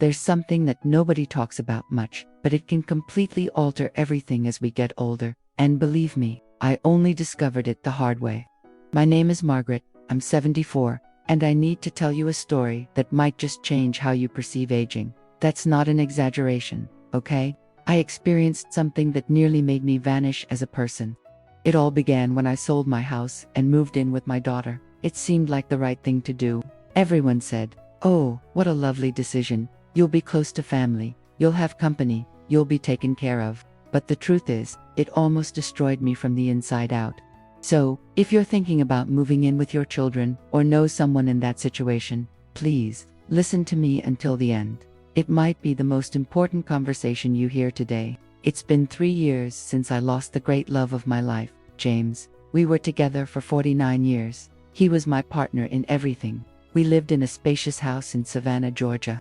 There's something that nobody talks about much, but it can completely alter everything as we get older, and believe me, I only discovered it the hard way. My name is Margaret, I'm 74, and I need to tell you a story that might just change how you perceive aging. That's not an exaggeration, okay? I experienced something that nearly made me vanish as a person. It all began when I sold my house and moved in with my daughter. It seemed like the right thing to do. Everyone said, "Oh, what a lovely decision. You'll be close to family, you'll have company, you'll be taken care of." But the truth is, it almost destroyed me from the inside out. So, if you're thinking about moving in with your children or know someone in that situation, please, listen to me until the end. It might be the most important conversation you hear today. It's been 3 years since I lost the great love of my life, James. We were together for 49 years. He was my partner in everything. We lived in a spacious house in Savannah, Georgia.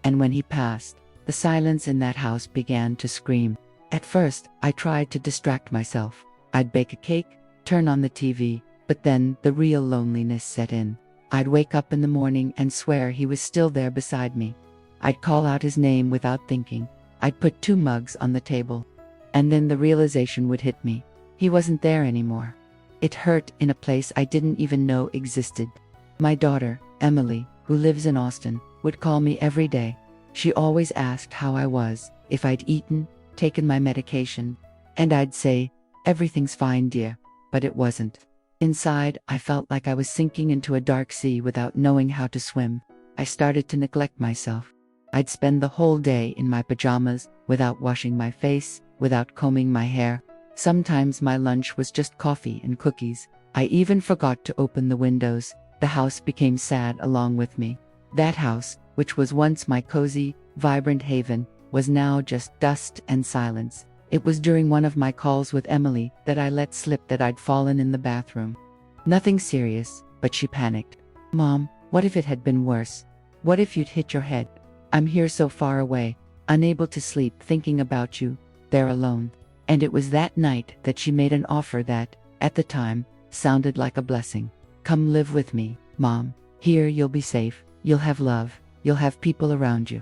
And when he passed, the silence in that house began to scream. At first, I tried to distract myself. I'd bake a cake, turn on the TV, but then the real loneliness set in. I'd wake up in the morning and swear he was still there beside me. I'd call out his name without thinking. I'd put 2 mugs on the table. And then the realization would hit me. He wasn't there anymore. It hurt in a place I didn't even know existed. My daughter, Emily, who lives in Austin, would call me every day. She always asked how I was, if I'd eaten, taken my medication. And I'd say, "Everything's fine, dear." But it wasn't. Inside, I felt like I was sinking into a dark sea without knowing how to swim. I started to neglect myself. I'd spend the whole day in my pajamas, without washing my face, without combing my hair. Sometimes my lunch was just coffee and cookies. I even forgot to open the windows. The house became sad along with me. That house, which was once my cozy, vibrant haven, was now just dust and silence. It was during one of my calls with Emily that I let slip that I'd fallen in the bathroom. Nothing serious, but she panicked. "Mom, what if it had been worse? What if you'd hit your head? I'm here so far away, unable to sleep thinking about you, there alone." And it was that night that she made an offer that, at the time, sounded like a blessing. "Come live with me, Mom. Here you'll be safe, you'll have love, you'll have people around you."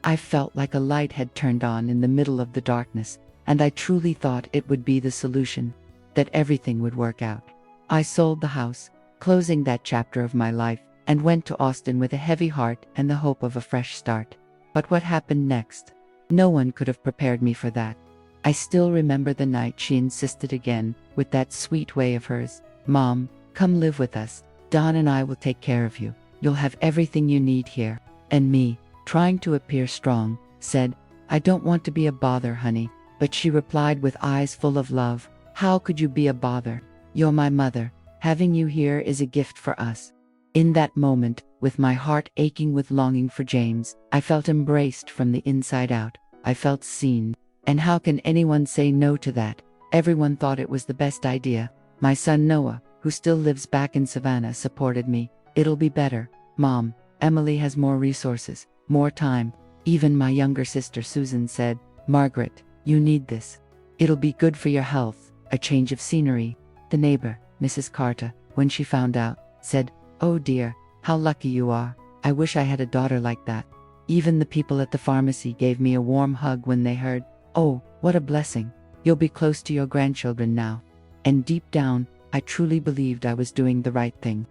I felt like a light had turned on in the middle of the darkness, and I truly thought it would be the solution, that everything would work out. I sold the house, closing that chapter of my life, and went to Austin with a heavy heart and the hope of a fresh start. But what happened next? No one could have prepared me for that. I still remember the night she insisted again, with that sweet way of hers, "Mom, come live with us. Don and I will take care of you. You'll have everything you need here." And me, trying to appear strong, said, "I don't want to be a bother, honey." But she replied with eyes full of love, "How could you be a bother? You're my mother. Having you here is a gift for us." In that moment, with my heart aching with longing for James, I felt embraced from the inside out. I felt seen. And how can anyone say no to that? Everyone thought it was the best idea. My son Noah, who still lives back in Savannah, supported me. "It'll be better, Mom. Emily has more resources, more time." Even my younger sister Susan said, "Margaret, you need this. It'll be good for your health, a change of scenery." The neighbor, Mrs. Carter, when she found out, said, "Oh dear, how lucky you are. I wish I had a daughter like that." Even the people at the pharmacy gave me a warm hug when they heard, "Oh, what a blessing. You'll be close to your grandchildren now." And deep down, I truly believed I was doing the right thing.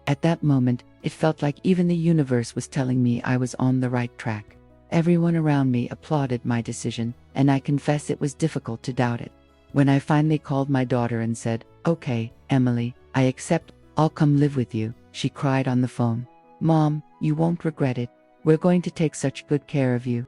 At that moment, it felt like even the universe was telling me I was on the right track. Everyone around me applauded my decision, and I confess it was difficult to doubt it. When I finally called my daughter and said, "Okay, Emily, I accept, I'll come live with you," she cried on the phone, "Mom, you won't regret it. We're going to take such good care of you."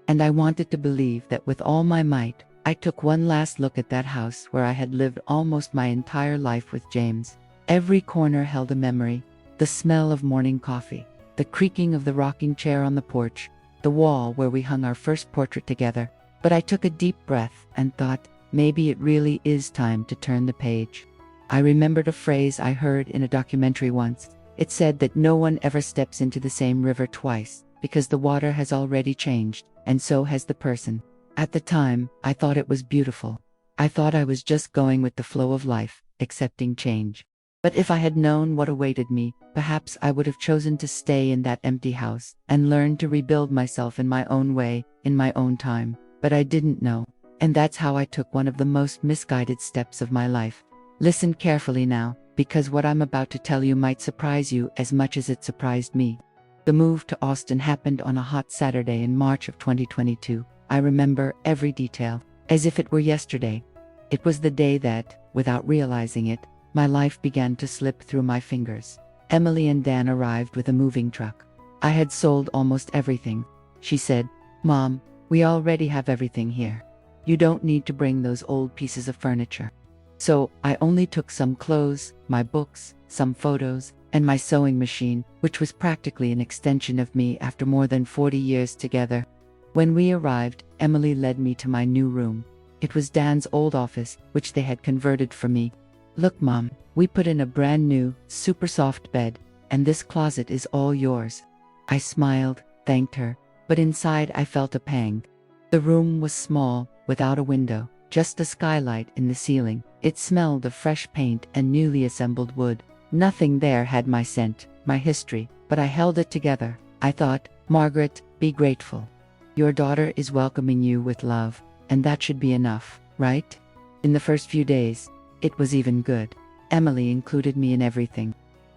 And I wanted to believe that with all my might. I took one last look at that house where I had lived almost my entire life with James. Every corner held a memory. The smell of morning coffee, the creaking of the rocking chair on the porch, the wall where we hung our first portrait together. But I took a deep breath and thought, maybe it really is time to turn the page. I remembered a phrase I heard in a documentary once. It said that no one ever steps into the same river twice, because the water has already changed, and so has the person. At the time, I thought it was beautiful. I thought I was just going with the flow of life, accepting change. But if I had known what awaited me, perhaps I would have chosen to stay in that empty house and learn to rebuild myself in my own way, in my own time. But I didn't know. And that's how I took one of the most misguided steps of my life. Listen carefully now, because what I'm about to tell you might surprise you as much as it surprised me. The move to Austin happened on a hot Saturday in March of 2022. I remember every detail, as if it were yesterday. It was the day that, without realizing it, my life began to slip through my fingers. Emily and Dan arrived with a moving truck. I had sold almost everything. She said, "Mom, we already have everything here. You don't need to bring those old pieces of furniture." So I only took some clothes, my books, some photos, and my sewing machine, which was practically an extension of me after more than 40 years together. When we arrived, Emily led me to my new room. It was Dan's old office, which they had converted for me. "Look, Mom, we put in a brand new, super soft bed, and this closet is all yours." I smiled, thanked her, but inside I felt a pang. The room was small, without a window, just a skylight in the ceiling. It smelled of fresh paint and newly assembled wood. Nothing there had my scent, my history, but I held it together. I thought, "Margaret, be grateful. Your daughter is welcoming you with love, and that should be enough, right?" In the first few days, it was even good. Emily included me in everything.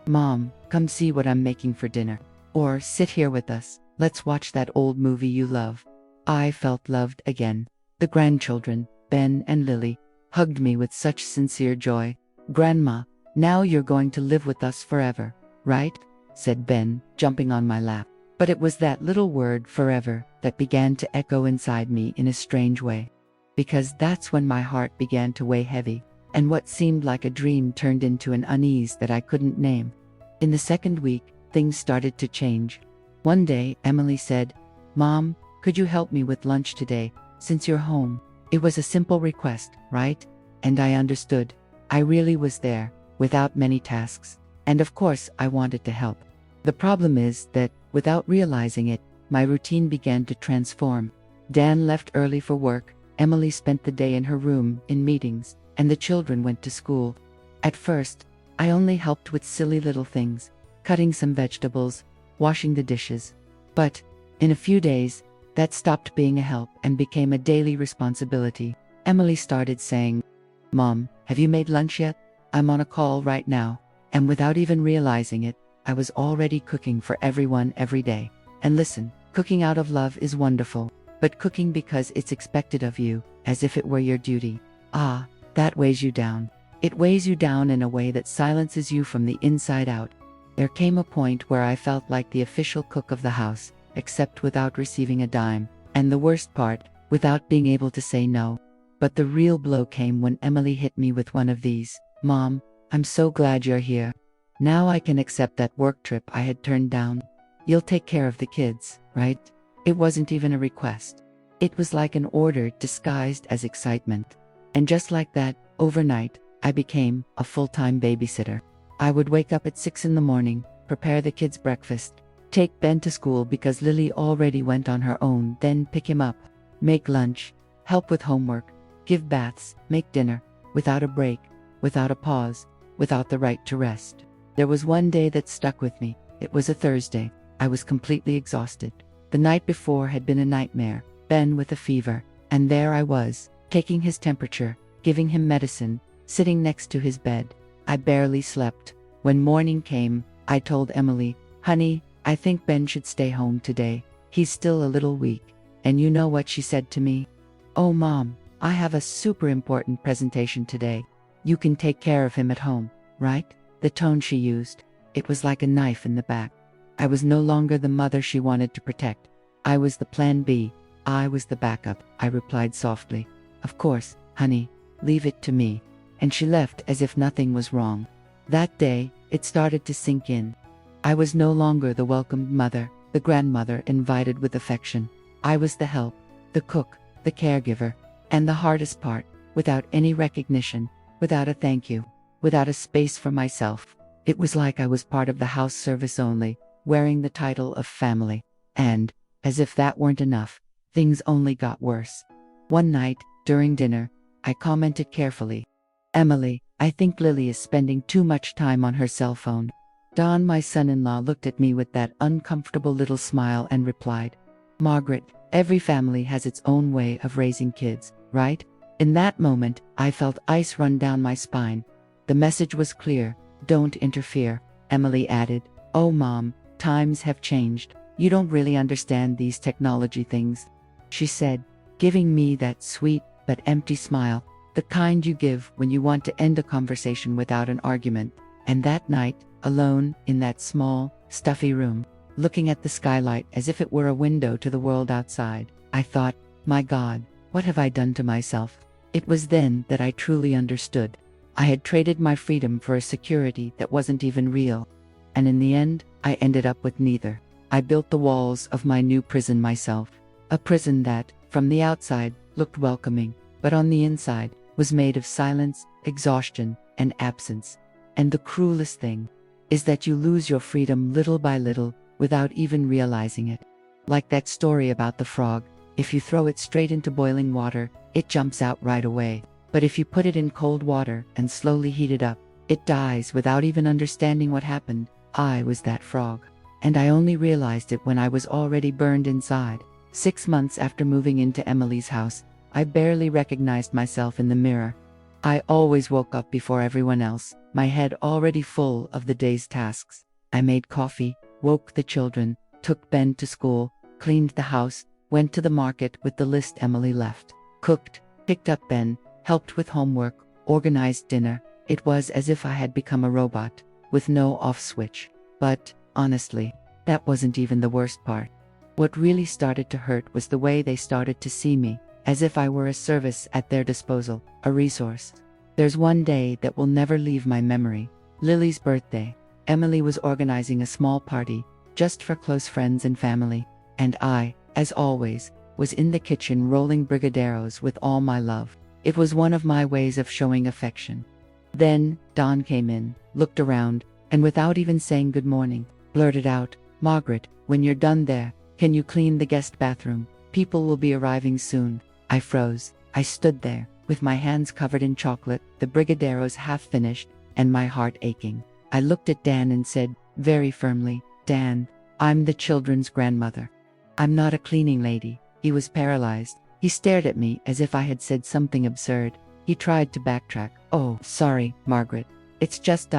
"Mom, come see what I'm making for dinner." Or, "Sit here with us, let's watch that old movie you love." I felt loved again. The grandchildren, Ben and Lily, hugged me with such sincere joy. "Grandma, now you're going to live with us forever, right?" said Ben, jumping on my lap. But it was that little word, forever, that began to echo inside me in a strange way. Because that's when my heart began to weigh heavy, and what seemed like a dream turned into an unease that I couldn't name. In the second week, things started to change. One day, Emily said, "Mom, could you help me with lunch today, since you're home?" It was a simple request, right? And I understood. I really was there, without many tasks. And of course, I wanted to help. The problem is that, without realizing it, my routine began to transform. Dan left early for work, Emily spent the day in her room, in meetings, and the children went to school. At first, I only helped with silly little things, cutting some vegetables, washing the dishes. But, in a few days, that stopped being a help and became a daily responsibility. Emily started saying, "Mom, have you made lunch yet? I'm on a call right now." And without even realizing it, I was already cooking for everyone every day. And listen, cooking out of love is wonderful, but cooking because it's expected of you, as if it were your duty, that weighs you down. It weighs you down in a way that silences you from the inside out. There came a point where I felt like the official cook of the house, except without receiving a dime, and the worst part, without being able to say no. But the real blow came when Emily hit me with one of these. "Mom, I'm so glad you're here. Now I can accept that work trip I had turned down. You'll take care of the kids, right?" It wasn't even a request. It was like an order disguised as excitement. And just like that, overnight, I became a full-time babysitter. I would wake up at 6 in the morning, prepare the kids' breakfast, take Ben to school because Lily already went on her own, then pick him up, make lunch, help with homework, give baths, make dinner, without a break, without a pause, without the right to rest. There was one day that stuck with me. It was a Thursday. I was completely exhausted. The night before had been a nightmare, Ben with a fever, and there I was, taking his temperature, giving him medicine, sitting next to his bed. I barely slept. When morning came, I told Emily, "Honey, I think Ben should stay home today. He's still a little weak." And you know what she said to me? "Oh, Mom, I have a super important presentation today. You can take care of him at home, right?" The tone she used, it was like a knife in the back. I was no longer the mother she wanted to protect. I was the plan B. I was the backup. I replied softly, "Of course, honey, leave it to me." And she left as if nothing was wrong. That day, it started to sink in. I was no longer the welcomed mother, the grandmother invited with affection. I was the help, the cook, the caregiver, and the hardest part, without any recognition, without a thank you, without a space for myself. It was like I was part of the house service only, wearing the title of family. And, as if that weren't enough, things only got worse. One night, during dinner, I commented carefully, Emily, I think Lily is spending too much time on her cell phone. Don, my son-in-law, looked at me with that uncomfortable little smile and replied, Margaret, every family has its own way of raising kids, right? In that moment, I felt ice run down my spine. The message was clear: don't interfere. Emily added, oh mom, times have changed. You don't really understand these technology things, she said, giving me that sweet but empty smile, the kind you give when you want to end a conversation without an argument. And that night, alone, in that small, stuffy room, looking at the skylight as if it were a window to the world outside, I thought, my God, what have I done to myself? It was then that I truly understood. I had traded my freedom for a security that wasn't even real. And in the end, I ended up with neither. I built the walls of my new prison myself. A prison that, from the outside, looked welcoming, but on the inside, was made of silence, exhaustion, and absence. And the cruelest thing is that you lose your freedom little by little without even realizing it. Like that story about the frog, if you throw it straight into boiling water, it jumps out right away. But if you put it in cold water and slowly heat it up, it dies without even understanding what happened. I was that frog. And I only realized it when I was already burned inside. 6 months after moving into Emily's house, I barely recognized myself in the mirror. I always woke up before everyone else, my head already full of the day's tasks. I made coffee, woke the children, took Ben to school, cleaned the house, went to the market with the list Emily left, cooked, picked up Ben, helped with homework, organized dinner. It was as if I had become a robot, with no off switch. But, honestly, that wasn't even the worst part. What really started to hurt was the way they started to see me, as if I were a service at their disposal, a resource. There's one day that will never leave my memory. Lily's birthday. Emily was organizing a small party, just for close friends and family, and I, as always, was in the kitchen rolling brigadeiros with all my love. It was one of my ways of showing affection. Then, Don came in, looked around, and without even saying good morning, blurted out, Margaret, when you're done there, can you clean the guest bathroom? People will be arriving soon. I froze. I stood there, with my hands covered in chocolate, the brigadeiros half finished, and my heart aching. I looked at Dan and said, very firmly, Dan, I'm the children's grandmother. I'm not a cleaning lady. He was paralyzed. He stared at me as if I had said something absurd. He tried to backtrack. Oh, sorry, Margaret. It's just ...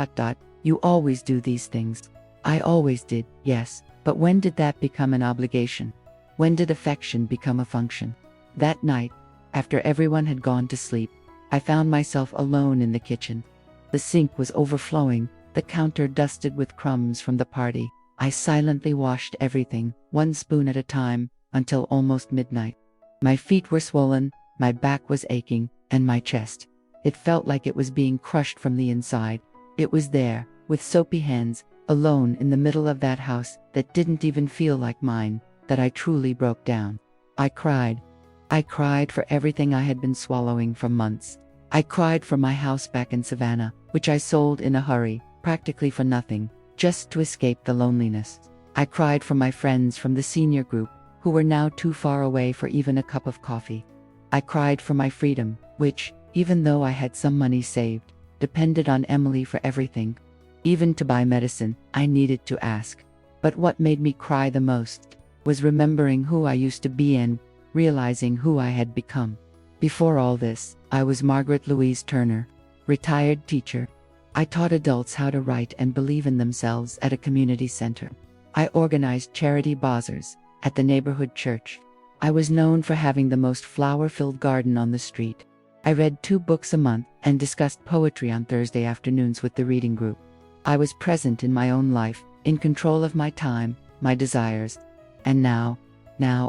You always do these things. I always did, yes, but when did that become an obligation? When did affection become a function? That night, after everyone had gone to sleep, I found myself alone in the kitchen. The sink was overflowing, the counter dusted with crumbs from the party. I silently washed everything, one spoon at a time, until almost midnight. My feet were swollen, my back was aching, and my chest. It felt like it was being crushed from the inside. It was there, with soapy hands, alone in the middle of that house that didn't even feel like mine, that I truly broke down. I cried. I cried for everything I had been swallowing for months. I cried for my house back in Savannah, which I sold in a hurry, practically for nothing, just to escape the loneliness. I cried for my friends from the senior group, who were now too far away for even a cup of coffee. I cried for my freedom, which, even though I had some money saved, depended on Emily for everything. Even to buy medicine, I needed to ask. But what made me cry the most was remembering who I used to be and realizing who I had become. Before all this, I was Margaret Louise Turner, retired teacher. I taught adults how to write and believe in themselves at a community center. I organized charity bazaars at the neighborhood church. I was known for having the most flower-filled garden on the street. I read 2 books a month and discussed poetry on Thursday afternoons with the reading group. I was present in my own life, in control of my time, my desires. And now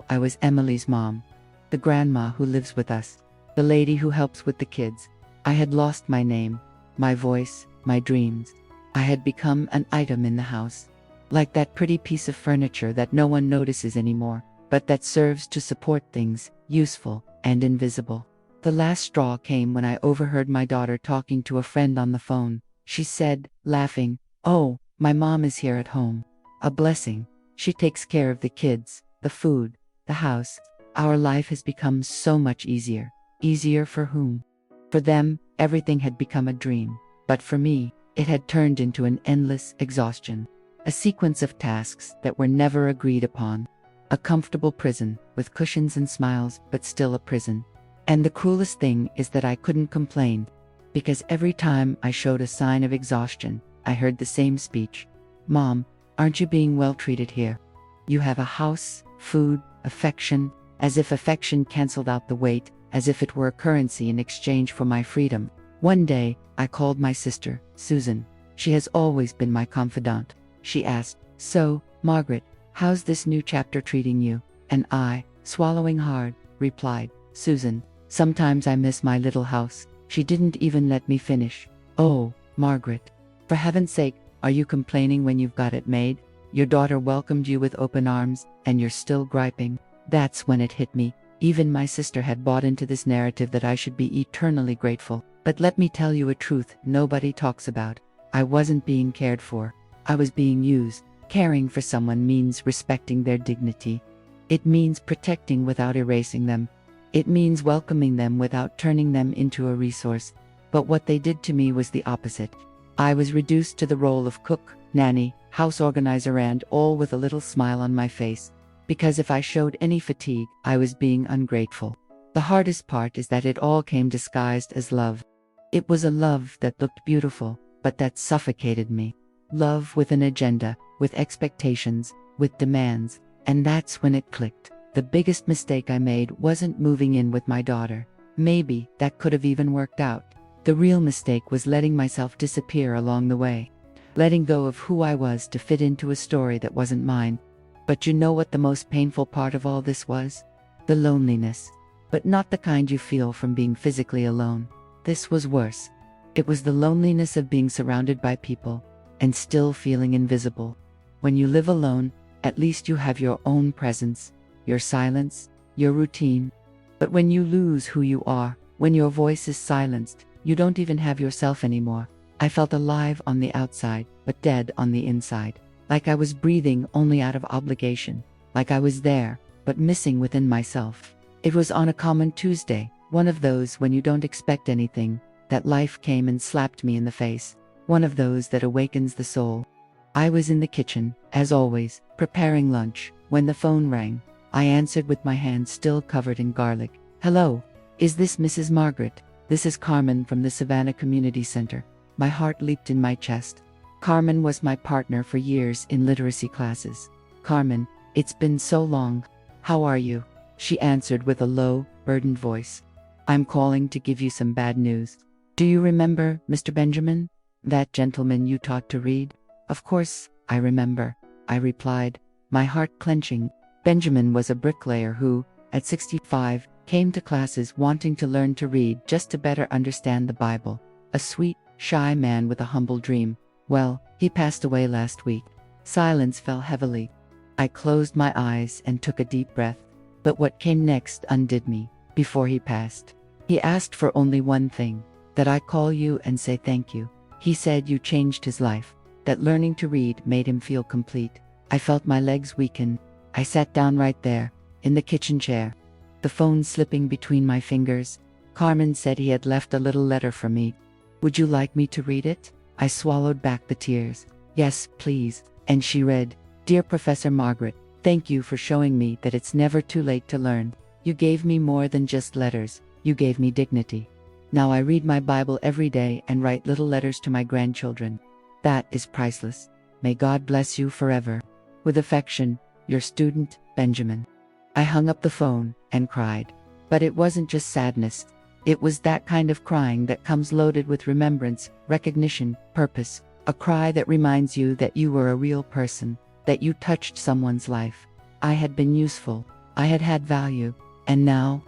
I was Emily's mom, the grandma who lives with us, the lady who helps with the kids. I had lost my name, my voice, my dreams. I had become an item in the house, like that pretty piece of furniture that no one notices anymore, but that serves to support things, useful and invisible. The last straw came when I overheard my daughter talking to a friend on the phone. She said, laughing, "Oh, my mom is here at home. A blessing. She takes care of the kids, the food, the house. Our life has become so much easier." Easier for whom? For them, everything had become a dream. But for me, it had turned into an endless exhaustion. A sequence of tasks that were never agreed upon. A comfortable prison, with cushions and smiles, but still a prison. And the cruelest thing is that I couldn't complain, because every time I showed a sign of exhaustion, I heard the same speech. Mom, aren't you being well treated here? You have a house, food, affection, as if affection canceled out the weight, as if it were a currency in exchange for my freedom. One day, I called my sister, Susan. She has always been my confidant. She asked, "So, Margaret, how's this new chapter treating you?" And I, swallowing hard, replied, "Susan, sometimes I miss my little house." She didn't even let me finish. "Oh, Margaret, for heaven's sake, are you complaining when you've got it made? Your daughter welcomed you with open arms, and you're still griping." That's when it hit me. Even my sister had bought into this narrative that I should be eternally grateful. But let me tell you a truth nobody talks about. I wasn't being cared for. I was being used. Caring for someone means respecting their dignity. It means protecting without erasing them. It means welcoming them without turning them into a resource. But what they did to me was the opposite. I was reduced to the role of cook, nanny, house organizer, and all with a little smile on my face. Because if I showed any fatigue, I was being ungrateful. The hardest part is that it all came disguised as love. It was a love that looked beautiful, but that suffocated me. Love with an agenda, with expectations, with demands. And that's when it clicked. The biggest mistake I made wasn't moving in with my daughter. Maybe that could have even worked out. The real mistake was letting myself disappear along the way. Letting go of who I was to fit into a story that wasn't mine. But you know what the most painful part of all this was? The loneliness. But not the kind you feel from being physically alone. This was worse. It was the loneliness of being surrounded by people, and still feeling invisible. When you live alone, at least you have your own presence, your silence, your routine. But when you lose who you are, when your voice is silenced, you don't even have yourself anymore. I felt alive on the outside, but dead on the inside. Like I was breathing only out of obligation. Like I was there, but missing within myself. It was on a common Tuesday, one of those when you don't expect anything, that life came and slapped me in the face. One of those that awakens the soul. I was in the kitchen, as always, preparing lunch, when the phone rang. I answered with my hand still covered in garlic. "Hello, is this Mrs. Margaret? This is Carmen from the Savannah Community Center." My heart leaped in my chest. Carmen was my partner for years in literacy classes. "Carmen, it's been so long. How are you?" She answered with a low, burdened voice. "I'm calling to give you some bad news. Do you remember Mr. Benjamin? That gentleman you taught to read?" "Of course, I remember," I replied, my heart clenching. Benjamin was a bricklayer who, at 65, came to classes wanting to learn to read just to better understand the Bible. A sweet, shy man with a humble dream. Well, he passed away last week. Silence fell heavily. I closed my eyes and took a deep breath. But what came next undid me. Before he passed, he asked for only one thing, that I call you and say thank you. He said you changed his life, that learning to read made him feel complete. I felt my legs weaken. I sat down right there, in the kitchen chair, the phone slipping between my fingers. Carmen said he had left a little letter for me. "Would you like me to read it?" I swallowed back the tears. "Yes, please." And she read, "Dear Professor Margaret, thank you for showing me that it's never too late to learn. You gave me more than just letters. You gave me dignity. Now I read my Bible every day and write little letters to my grandchildren. That is priceless. May God bless you forever. With affection, your student, Benjamin." I hung up the phone and cried. But it wasn't just sadness. It was that kind of crying that comes loaded with remembrance, recognition, purpose. A cry that reminds you that you were a real person, that you touched someone's life. I had been useful. I had had value. And now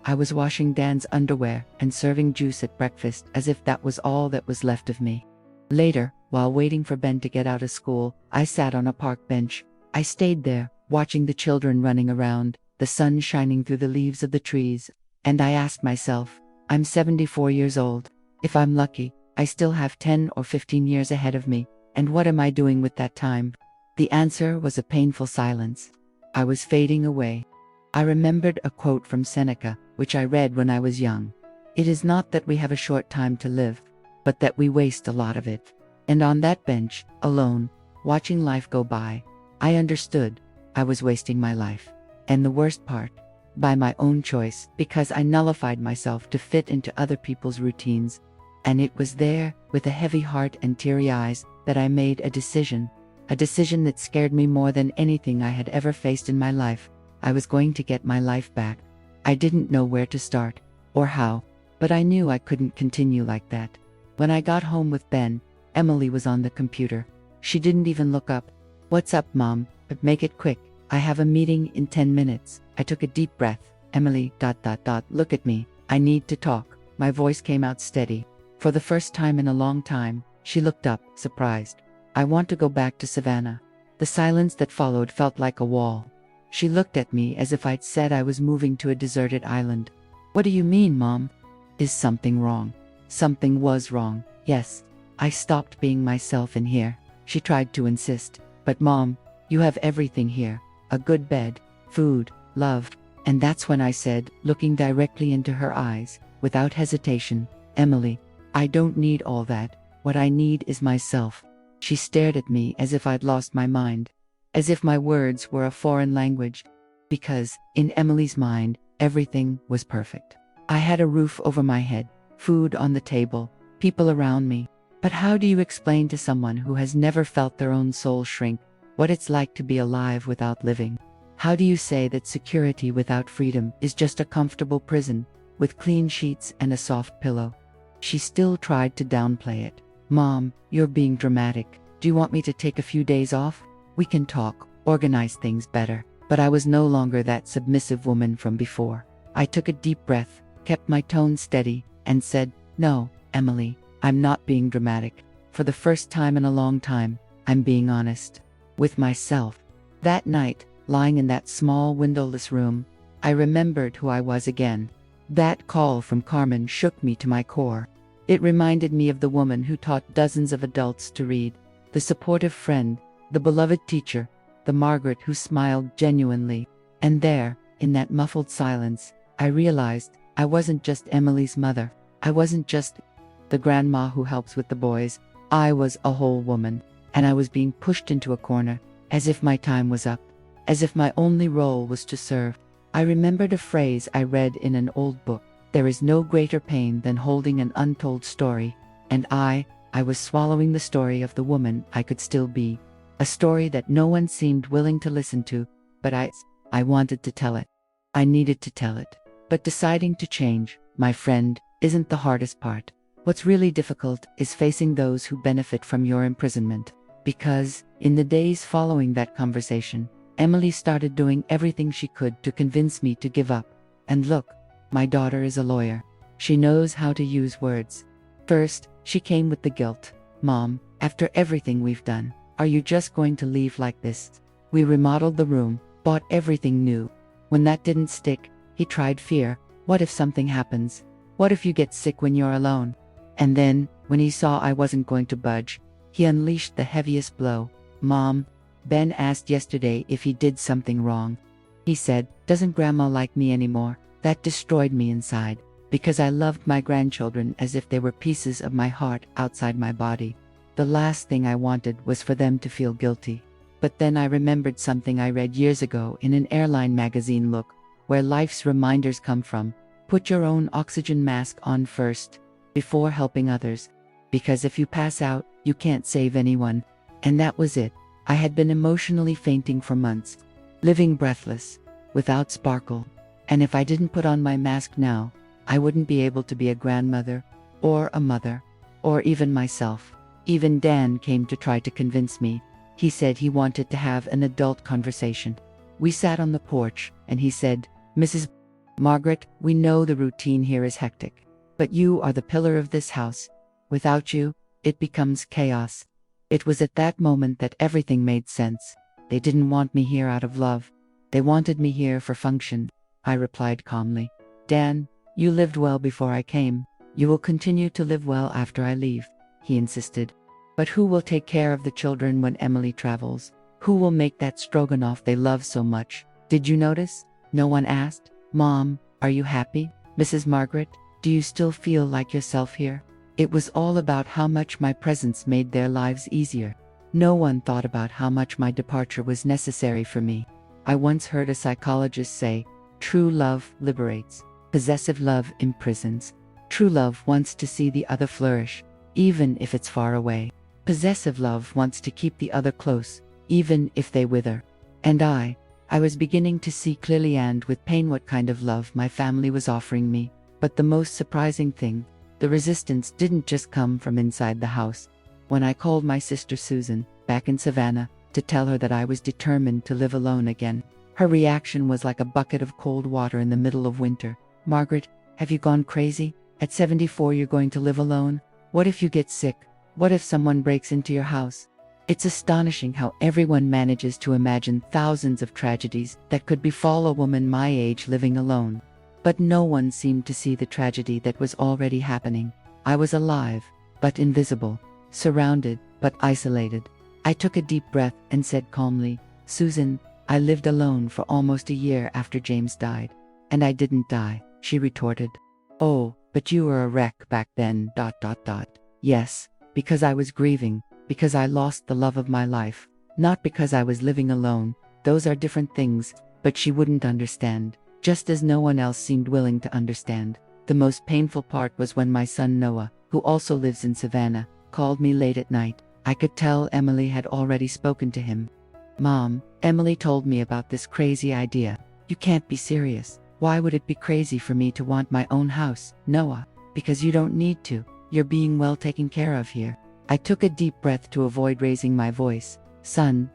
I was washing Dan's underwear and serving juice at breakfast as if that was all that was left of me. Later, while waiting for Ben to get out of school, I sat on a park bench. I stayed there, watching the children running around, the sun shining through the leaves of the trees. And I asked myself, I'm 74 years old. If I'm lucky, I still have 10 or 15 years ahead of me. And what am I doing with that time? The answer was a painful silence. I was fading away. I remembered a quote from Seneca, which I read when I was young. It is not that we have a short time to live, but that we waste a lot of it. And on that bench, alone, watching life go by, I understood I was wasting my life. And the worst part, by my own choice, because I nullified myself to fit into other people's routines. And it was there, with a heavy heart and teary eyes, that I made a decision that scared me more than anything I had ever faced in my life. I was going to get my life back. I didn't know where to start, or how, but I knew I couldn't continue like that. When I got home with Ben, Emily was on the computer. She didn't even look up. "What's up, Mom? But make it quick. I have a meeting in 10 minutes. I took a deep breath. Emily, look at me. I need to talk. My voice came out steady. For the first time in a long time, she looked up, surprised. "I want to go back to Savannah." The silence that followed felt like a wall. She looked at me as if I'd said I was moving to a deserted island. "What do you mean, Mom? Is something wrong?" Something was wrong, yes. I stopped being myself in here. She tried to insist. "But Mom, you have everything here. A good bed, food, love." And that's when I said, looking directly into her eyes, without hesitation, "Emily, I don't need all that. What I need is myself." She stared at me as if I'd lost my mind, as if my words were a foreign language, because, in Emily's mind, everything was perfect. I had a roof over my head, food on the table, people around me. But how do you explain to someone who has never felt their own soul shrink what it's like to be alive without living? How do you say that security without freedom is just a comfortable prison, with clean sheets and a soft pillow? She still tried to downplay it. "Mom, you're being dramatic. Do you want me to take a few days off? We can talk, organize things better." But I was no longer that submissive woman from before. I took a deep breath, kept my tone steady, and said, "No, Emily, I'm not being dramatic. For the first time in a long time, I'm being honest. With myself." That night, lying in that small windowless room, I remembered who I was again. That call from Carmen shook me to my core. It reminded me of the woman who taught dozens of adults to read, the supportive friend, the beloved teacher, the Margaret who smiled genuinely. And there, in that muffled silence, I realized I wasn't just Emily's mother. I wasn't just the grandma who helps with the boys. I was a whole woman, and I was being pushed into a corner, as if my time was up, as if my only role was to serve. I remembered a phrase I read in an old book. There is no greater pain than holding an untold story, and I was swallowing the story of the woman I could still be. A story that no one seemed willing to listen to, but I wanted to tell it. I needed to tell it. But deciding to change, my friend, isn't the hardest part. What's really difficult is facing those who benefit from your imprisonment. Because, in the days following that conversation, Emily started doing everything she could to convince me to give up. And look, my daughter is a lawyer. She knows how to use words. First, she came with the guilt. "Mom, after everything we've done, are you just going to leave like this?" We remodeled the room, bought everything new. When that didn't stick, he tried fear. "What if something happens? What if you get sick when you're alone?" And then, when he saw I wasn't going to budge, he unleashed the heaviest blow. "Mom, Ben asked yesterday if he did something wrong. He said, 'Doesn't Grandma like me anymore?' That destroyed me inside, because I loved my grandchildren as if they were pieces of my heart outside my body. The last thing I wanted was for them to feel guilty. But then I remembered something I read years ago in an airline magazine. Look, where life's reminders come from. Put your own oxygen mask on first, before helping others. Because if you pass out, you can't save anyone." And that was it. I had been emotionally fainting for months, living breathless, without sparkle. And if I didn't put on my mask now, I wouldn't be able to be a grandmother, or a mother, or even myself. Even Dan came to try to convince me. He said he wanted to have an adult conversation. We sat on the porch, and he said, "Mrs. Margaret, we know the routine here is hectic, but you are the pillar of this house. Without you, it becomes chaos." It was at that moment that everything made sense. They didn't want me here out of love. They wanted me here for function. I replied calmly, "Dan, you lived well before I came. You will continue to live well after I leave," he insisted. "But who will take care of the children when Emily travels? Who will make that stroganoff they love so much? Did you notice? No one asked, 'Mom, are you happy, Mrs. Margaret?' Do you still feel like yourself here? It was all about how much my presence made their lives easier. No one thought about how much my departure was necessary for me. I once heard a psychologist say, true love liberates, possessive love imprisons. True love wants to see the other flourish, even if it's far away. Possessive love wants to keep the other close, even if they wither. And I was beginning to see clearly and with pain what kind of love my family was offering me. But the most surprising thing, the resistance didn't just come from inside the house. When I called my sister Susan, back in Savannah, to tell her that I was determined to live alone again, her reaction was like a bucket of cold water in the middle of winter. Margaret, have you gone crazy? At 74 you're going to live alone? What if you get sick? What if someone breaks into your house? It's astonishing how everyone manages to imagine thousands of tragedies that could befall a woman my age living alone. But no one seemed to see the tragedy that was already happening. I was alive, but invisible, surrounded, but isolated. I took a deep breath and said calmly, Susan, I lived alone for almost a year after James died. And I didn't die, she retorted. Oh, but you were a wreck back then, ... Yes, because I was grieving, because I lost the love of my life, not because I was living alone. Those are different things, but she wouldn't understand. Just as no one else seemed willing to understand. The most painful part was when my son Noah, who also lives in Savannah, called me late at night. I could tell Emily had already spoken to him. Mom, Emily told me about this crazy idea. You can't be serious. Why would it be crazy for me to want my own house, Noah? Because you don't need to. You're being well taken care of here. I took a deep breath to avoid raising my voice. Son, ...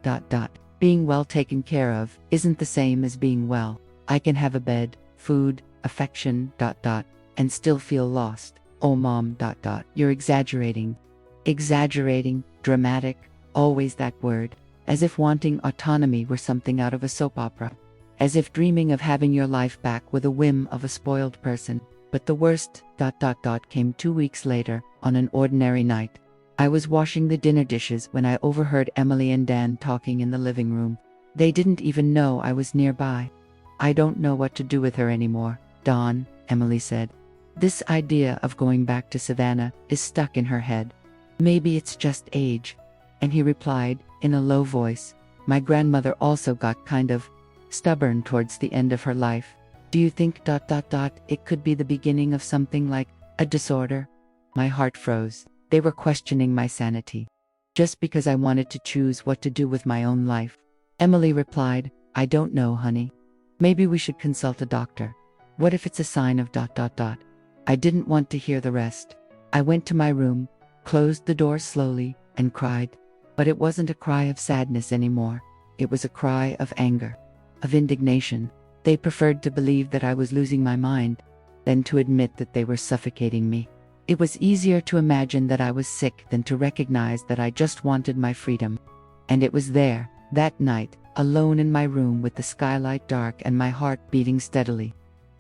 Being well taken care of isn't the same as being well. I can have a bed, food, affection, ... and still feel lost. Oh Mom, ... You're exaggerating. Exaggerating, dramatic, always that word. As if wanting autonomy were something out of a soap opera. As if dreaming of having your life back with a whim of a spoiled person. But the worst ... came 2 weeks later, on an ordinary night. I was washing the dinner dishes when I overheard Emily and Dan talking in the living room. They didn't even know I was nearby. I don't know what to do with her anymore, Dawn, Emily said. This idea of going back to Savannah is stuck in her head. Maybe it's just age. And he replied, in a low voice, my grandmother also got kind of stubborn towards the end of her life. Do you think ... it could be the beginning of something like a disorder? My heart froze. They were questioning my sanity. Just because I wanted to choose what to do with my own life. Emily replied, I don't know, honey. Maybe we should consult a doctor. What if it's a sign of ... I didn't want to hear the rest. I went to my room, closed the door slowly, and cried. But it wasn't a cry of sadness anymore. It was a cry of anger, of indignation. They preferred to believe that I was losing my mind than to admit that they were suffocating me. It was easier to imagine that I was sick than to recognize that I just wanted my freedom. And it was there, that night, alone in my room with the skylight dark and my heart beating steadily,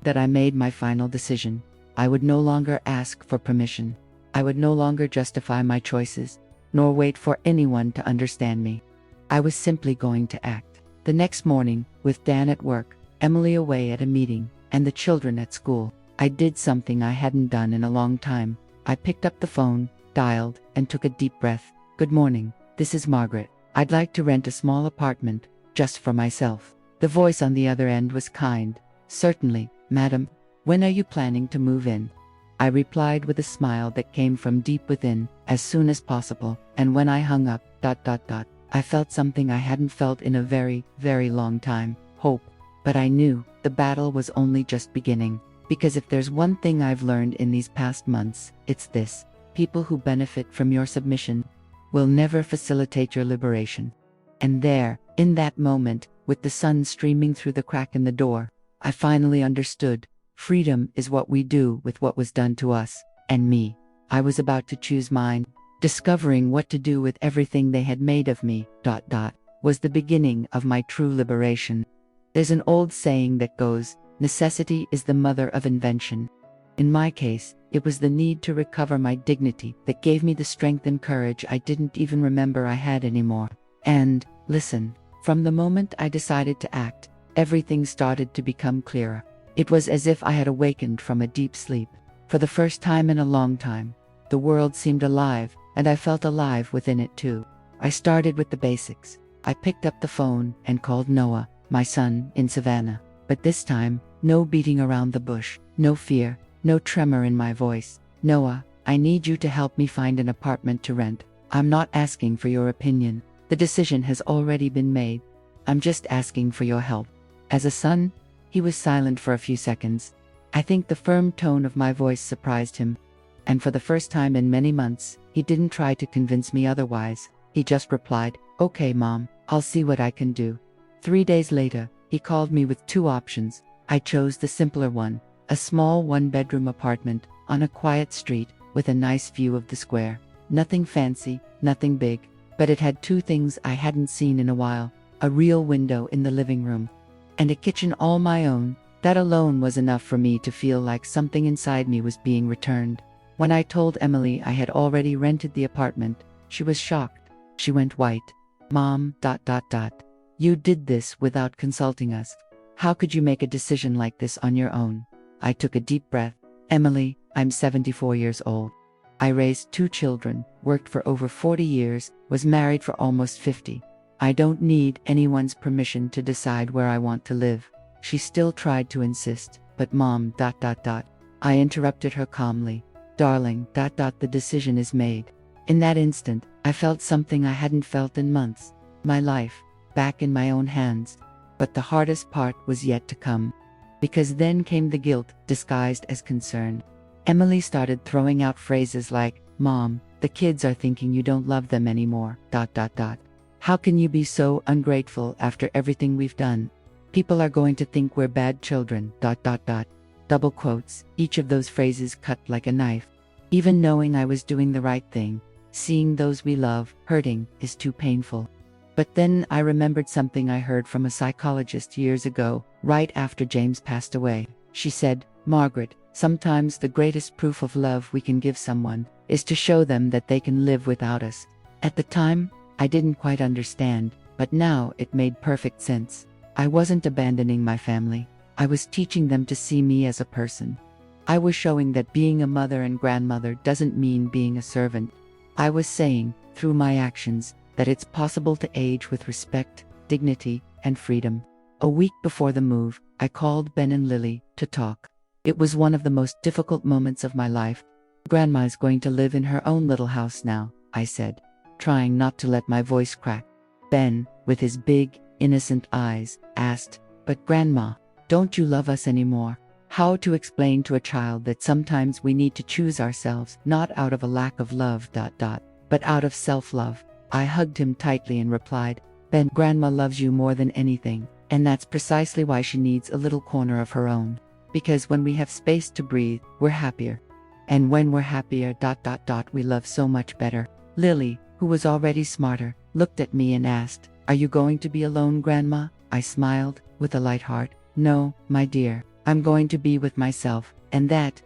that I made my final decision. I would no longer ask for permission. I would no longer justify my choices, nor wait for anyone to understand me. I was simply going to act. The next morning, with Dan at work, Emily away at a meeting, and the children at school, I did something I hadn't done in a long time. I picked up the phone, dialed, and took a deep breath. Good morning, this is Margaret. I'd like to rent a small apartment, just for myself. The voice on the other end was kind. Certainly, madam. When are you planning to move in? I replied with a smile that came from deep within, as soon as possible, and when I hung up, ... I felt something I hadn't felt in a very, very long time, hope. But I knew the battle was only just beginning, because if there's one thing I've learned in these past months, it's this: people who benefit from your submission will never facilitate your liberation. And there, in that moment, with the sun streaming through the crack in the door, I finally understood. Freedom is what we do with what was done to us, and me. I was about to choose mine. Discovering what to do with everything they had made of me, ... was the beginning of my true liberation. There's an old saying that goes, necessity is the mother of invention. In my case, it was the need to recover my dignity that gave me the strength and courage I didn't even remember I had anymore. And, listen, from the moment I decided to act, everything started to become clearer. It was as if I had awakened from a deep sleep. For the first time in a long time, the world seemed alive, and I felt alive within it too. I started with the basics. I picked up the phone and called Noah, my son, in Savannah. But this time, no beating around the bush, no fear, no tremor in my voice. Noah, I need you to help me find an apartment to rent. I'm not asking for your opinion. The decision has already been made. I'm just asking for your help. As a son, he was silent for a few seconds. I think the firm tone of my voice surprised him. And for the first time in many months, he didn't try to convince me otherwise. He just replied, "Okay, Mom, I'll see what I can do." 3 days later, he called me with 2 options. I chose the simpler one, a small 1-bedroom apartment on a quiet street with a nice view of the square. Nothing fancy, nothing big, but it had 2 things I hadn't seen in a while: a real window in the living room and a kitchen all my own. That alone was enough for me to feel like something inside me was being returned. When I told Emily I had already rented the apartment, she was shocked. She went white. "Mom, ... You did this without consulting us. How could you make a decision like this on your own?" I took a deep breath. "Emily, I'm 74 years old. I raised 2 children, worked for over 40 years, was married for almost 50. I don't need anyone's permission to decide where I want to live." She still tried to insist, but Mom ... I interrupted her calmly. "Darling, ... the decision is made." In that instant, I felt something I hadn't felt in months. My life, back in my own hands. But the hardest part was yet to come. Because then came the guilt, disguised as concern. Emily started throwing out phrases like, "Mom, the kids are thinking you don't love them anymore, ... How can you be so ungrateful after everything we've done? People are going to think we're bad children, ... Double quotes, each of those phrases cut like a knife. Even knowing I was doing the right thing, seeing those we love hurting is too painful. But then I remembered something I heard from a psychologist years ago, right after James passed away. She said, "Margaret, sometimes the greatest proof of love we can give someone is to show them that they can live without us." At the time, I didn't quite understand, but now it made perfect sense. I wasn't abandoning my family. I was teaching them to see me as a person. I was showing that being a mother and grandmother doesn't mean being a servant. I was saying, through my actions, that it's possible to age with respect, dignity, and freedom. A week before the move, I called Ben and Lily to talk. It was one of the most difficult moments of my life. "Grandma's going to live in her own little house now," I said, trying not to let my voice crack. Ben, with his big, innocent eyes, asked, "But Grandma, don't you love us anymore?" How to explain to a child that sometimes we need to choose ourselves, not out of a lack of love ... but out of self-love? I hugged him tightly and replied, "Ben, Grandma loves you more than anything, and that's precisely why she needs a little corner of her own. Because when we have space to breathe, we're happier. And when we're happier ... we love so much better." Lily, who was already smarter, looked at me and asked, "Are you going to be alone, Grandma?" I smiled, with a light heart. "No, my dear, I'm going to be with myself, and that ...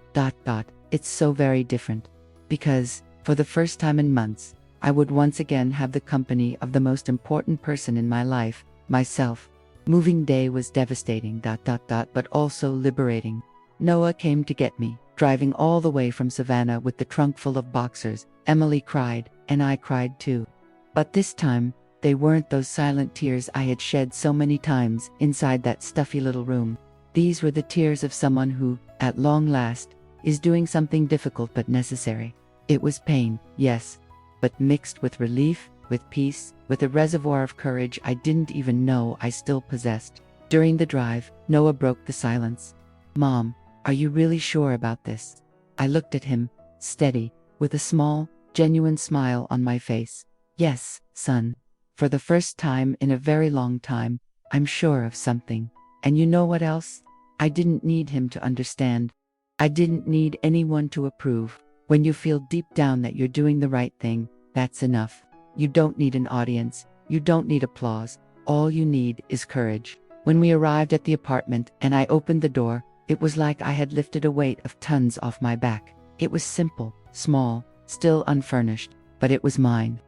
it's so very different. Because, for the first time in months, I would once again have the company of the most important person in my life, myself." Moving day was devastating ... but also liberating. Noah came to get me, driving all the way from Savannah with the trunk full of boxers. Emily cried, and I cried too. But this time, they weren't those silent tears I had shed so many times inside that stuffy little room. These were the tears of someone who, at long last, is doing something difficult but necessary. It was pain, yes, but mixed with relief, with peace, with a reservoir of courage I didn't even know I still possessed. During the drive, Noah broke the silence. "Mom, are you really sure about this?" I looked at him, steady, with a small, genuine smile on my face. "Yes, son. For the first time in a very long time, I'm sure of something. And you know what else? I didn't need him to understand. I didn't need anyone to approve. When you feel deep down that you're doing the right thing, that's enough. You don't need an audience. You don't need applause. All you need is courage." When we arrived at the apartment and I opened the door, it was like I had lifted a weight of tons off my back. It was simple, small, still unfurnished, but it was mine.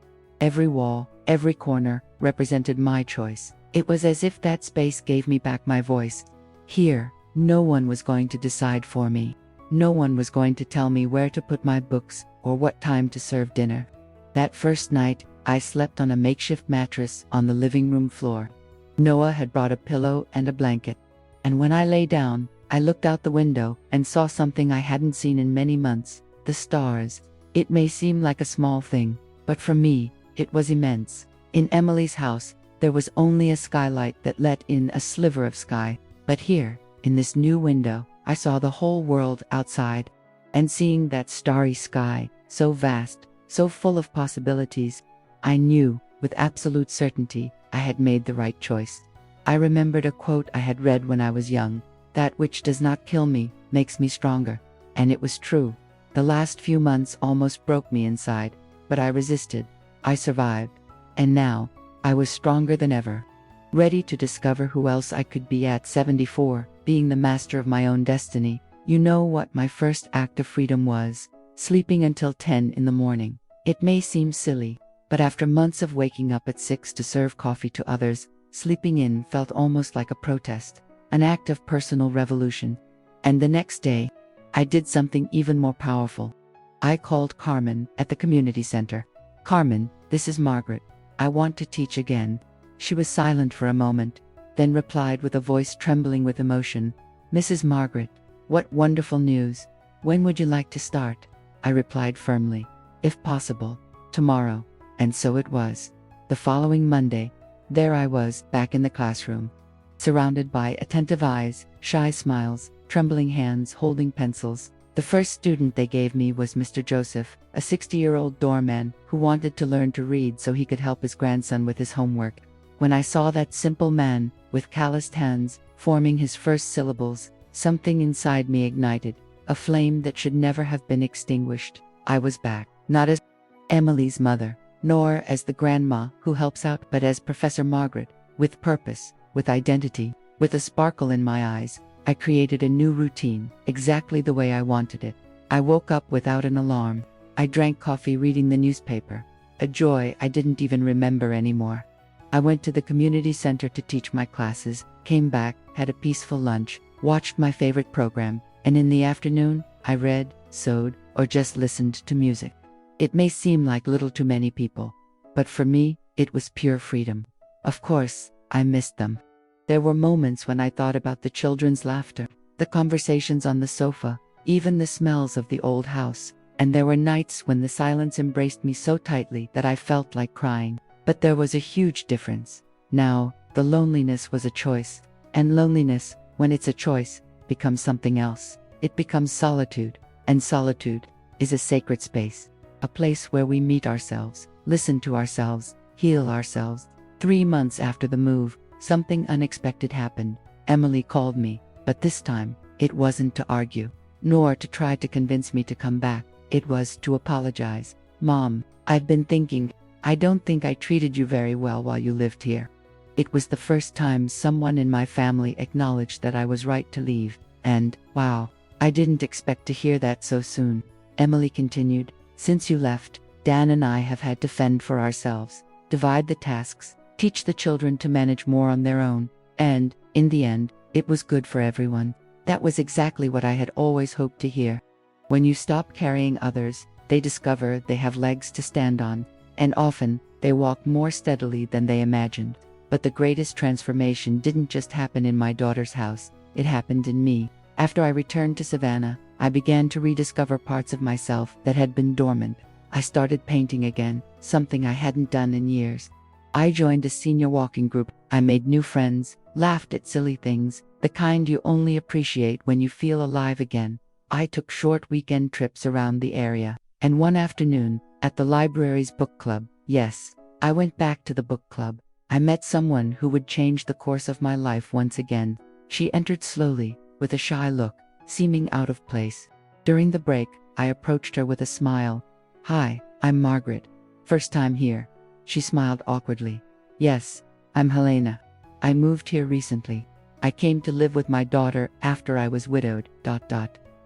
Every wall, every corner, represented my choice. It was as if that space gave me back my voice. Here, no one was going to decide for me. No one was going to tell me where to put my books or what time to serve dinner. That first night, I slept on a makeshift mattress on the living room floor. Noah had brought a pillow and a blanket. And when I lay down, I looked out the window and saw something I hadn't seen in many months: the stars. It may seem like a small thing, but for me, it was immense. In Emily's house, there was only a skylight that let in a sliver of sky, but here, in this new window, I saw the whole world outside. And seeing that starry sky, so vast, so full of possibilities, I knew, with absolute certainty, I had made the right choice. I remembered a quote I had read when I was young: "That which does not kill me makes me stronger." And it was true. The last few months almost broke me inside, but I resisted. I survived. And now, I was stronger than ever. Ready to discover who else I could be at 74, being the master of my own destiny. You know what my first act of freedom was? Sleeping until 10 in the morning. It may seem silly, but after months of waking up at 6 to serve coffee to others, sleeping in felt almost like a protest, an act of personal revolution. And the next day, I did something even more powerful. I called Carmen at the community center. "Carmen, this is Margaret. I want to teach again." She was silent for a moment, then replied with a voice trembling with emotion, "Mrs. Margaret, what wonderful news. When would you like to start?" I replied firmly, "If possible, tomorrow." And so it was. The following Monday, there I was, back in the classroom, surrounded by attentive eyes, shy smiles, trembling hands holding pencils. The first student they gave me was Mr. Joseph, a 60-year-old doorman who wanted to learn to read so he could help his grandson with his homework. When I saw that simple man, with calloused hands, forming his first syllables, something inside me ignited, a flame that should never have been extinguished. I was back, not as Emily's mother, nor as the grandma who helps out, but as Professor Margaret, with purpose, with identity, with a sparkle in my eyes. I created a new routine, exactly the way I wanted it. I woke up without an alarm. I drank coffee reading the newspaper, a joy I didn't even remember anymore. I went to the community center to teach my classes, came back, had a peaceful lunch, watched my favorite program, and in the afternoon, I read, sewed, or just listened to music. It may seem like little to many people, but for me, it was pure freedom. Of course, I missed them. There were moments when I thought about the children's laughter, the conversations on the sofa, even the smells of the old house. And there were nights when the silence embraced me so tightly that I felt like crying. But there was a huge difference. Now, the loneliness was a choice. And loneliness, when it's a choice, becomes something else. It becomes solitude. And solitude is a sacred space. A place where we meet ourselves, listen to ourselves, heal ourselves. 3 months after the move, something unexpected happened. Emily called me, but this time, it wasn't to argue, nor to try to convince me to come back. It was to apologize. "Mom, I've been thinking, I don't think I treated you very well while you lived here." It was the first time someone in my family acknowledged that I was right to leave. And, wow, I didn't expect to hear that so soon. Emily continued, "Since you left, Dan and I have had to fend for ourselves, divide the tasks, teach the children to manage more on their own, and, in the end, it was good for everyone." That was exactly what I had always hoped to hear. When you stop carrying others, they discover they have legs to stand on, and often, they walk more steadily than they imagined. But the greatest transformation didn't just happen in my daughter's house, it happened in me. After I returned to Savannah, I began to rediscover parts of myself that had been dormant. I started painting again, something I hadn't done in years. I joined a senior walking group. I made new friends, laughed at silly things, the kind you only appreciate when you feel alive again. I took short weekend trips around the area, and one afternoon, at the library's book club, yes, I went back to the book club. I met someone who would change the course of my life once again. She entered slowly, with a shy look, seeming out of place. During the break, I approached her with a smile. "Hi, I'm Margaret. First time here." She smiled awkwardly. "Yes, I'm Helena. I moved here recently. I came to live with my daughter after I was widowed, ...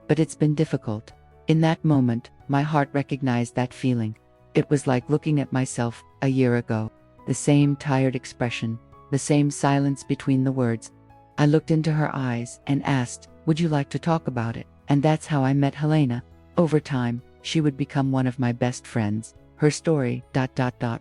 But it's been difficult." In that moment, my heart recognized that feeling. It was like looking at myself a year ago. The same tired expression, the same silence between the words. I looked into her eyes and asked, "Would you like to talk about it?" And that's how I met Helena. Over time, she would become one of my best friends. Her story,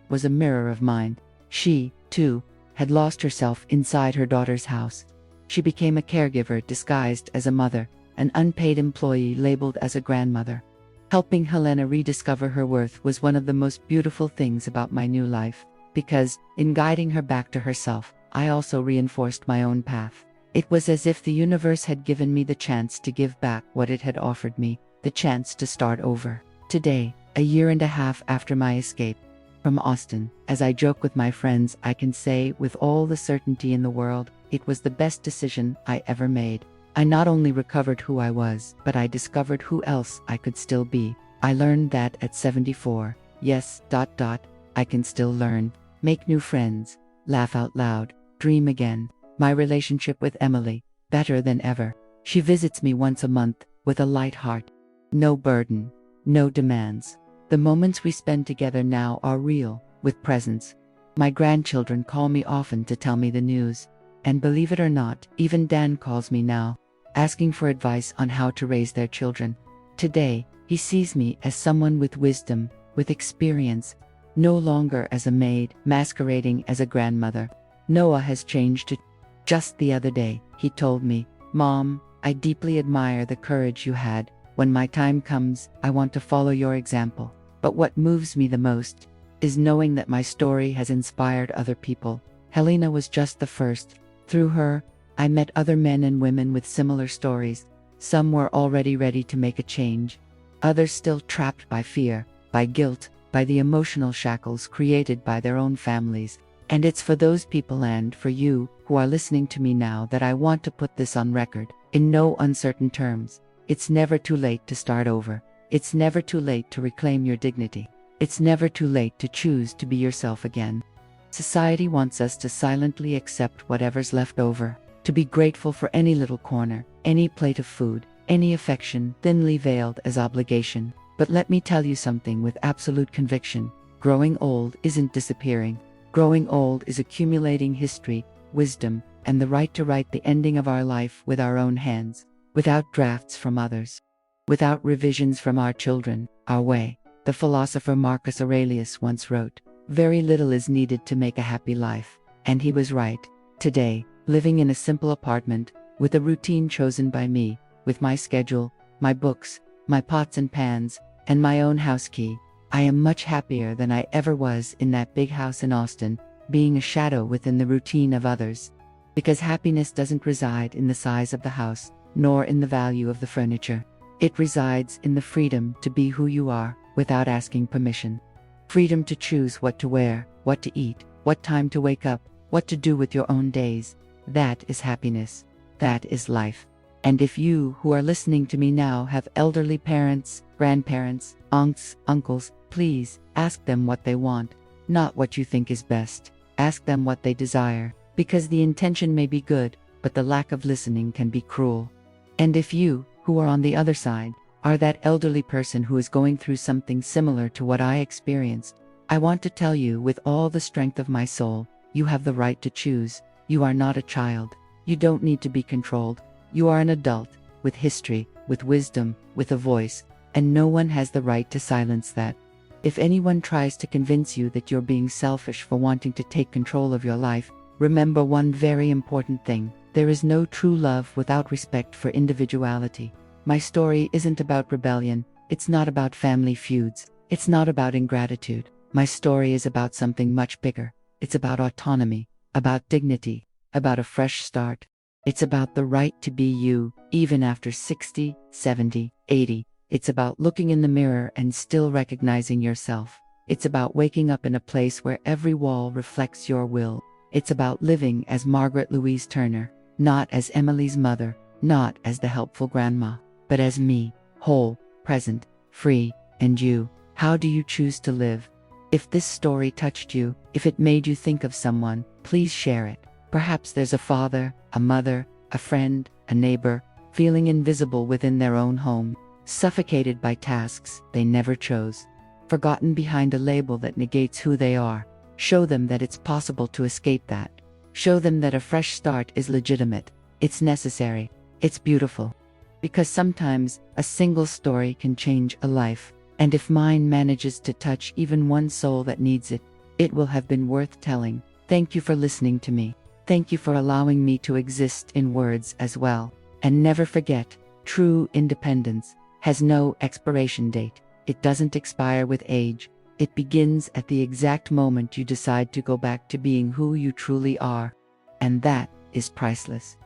was a mirror of mine. She, too, had lost herself inside her daughter's house. She became a caregiver disguised as a mother, an unpaid employee labeled as a grandmother. Helping Helena rediscover her worth was one of the most beautiful things about my new life, because, in guiding her back to herself, I also reinforced my own path. It was as if the universe had given me the chance to give back what it had offered me, the chance to start over. Today, a year and a half after my escape from Austin, as I joke with my friends, I can say with all the certainty in the world, it was the best decision I ever made. I not only recovered who I was, but I discovered who else I could still be. I learned that at 74, yes, I can still learn, make new friends, laugh out loud, dream again. My relationship with Emily, better than ever. She visits me once a month, with a light heart. No burden, no demands. The moments we spend together now are real, with presence. My grandchildren call me often to tell me the news. And believe it or not, even Dan calls me now, asking for advice on how to raise their children. Today, he sees me as someone with wisdom, with experience, no longer as a maid, masquerading as a grandmother. Noah has changed too. Just the other day, he told me, "Mom, I deeply admire the courage you had. When my time comes, I want to follow your example. But what moves me the most is knowing that my story has inspired other people." Helena was just the first. Through her, I met other men and women with similar stories. Some were already ready to make a change. Others still trapped by fear, by guilt, by the emotional shackles created by their own families. And it's for those people and for you, who are listening to me now, that I want to put this on record, in no uncertain terms. It's never too late to start over. It's never too late to reclaim your dignity. It's never too late to choose to be yourself again. Society wants us to silently accept whatever's left over, to be grateful for any little corner, any plate of food, any affection thinly veiled as obligation. But let me tell you something with absolute conviction. Growing old isn't disappearing. Growing old is accumulating history, wisdom, and the right to write the ending of our life with our own hands, without drafts from others, without revisions from our children, our way. The philosopher Marcus Aurelius once wrote, "Very little is needed to make a happy life." And he was right. Today, living in a simple apartment, with a routine chosen by me, with my schedule, my books, my pots and pans, and my own house key, I am much happier than I ever was in that big house in Austin, being a shadow within the routine of others. Because happiness doesn't reside in the size of the house, nor in the value of the furniture. It resides in the freedom to be who you are, without asking permission. Freedom to choose what to wear, what to eat, what time to wake up, what to do with your own days. That is happiness. That is life. And if you, who are listening to me now, have elderly parents, grandparents, aunts, uncles, please, ask them what they want, not what you think is best. Ask them what they desire, because the intention may be good, but the lack of listening can be cruel. And if you, who are on the other side, are that elderly person who is going through something similar to what I experienced, I want to tell you with all the strength of my soul, you have the right to choose. You are not a child. You don't need to be controlled. You are an adult, with history, with wisdom, with a voice, and no one has the right to silence that. If anyone tries to convince you that you're being selfish for wanting to take control of your life, remember one very important thing. There is no true love without respect for individuality. My story isn't about rebellion. It's not about family feuds. It's not about ingratitude. My story is about something much bigger. It's about autonomy, about dignity, about a fresh start. It's about the right to be you, even after 60, 70, 80. It's about looking in the mirror and still recognizing yourself. It's about waking up in a place where every wall reflects your will. It's about living as Margaret Louise Turner, not as Emily's mother, not as the helpful grandma, but as me, whole, present, free, and you. How do you choose to live? If this story touched you, if it made you think of someone, please share it. Perhaps there's a father, a mother, a friend, a neighbor, feeling invisible within their own home, suffocated by tasks they never chose, forgotten behind a label that negates who they are. Show them that it's possible to escape that. Show them that a fresh start is legitimate, it's necessary, it's beautiful. Because sometimes a single story can change a life, and if mine manages to touch even one soul that needs it, it will have been worth telling. Thank you for listening to me. Thank you for allowing me to exist in words as well. And never forget, true independence has no expiration date. It doesn't expire with age. It begins at the exact moment you decide to go back to being who you truly are. And that is priceless.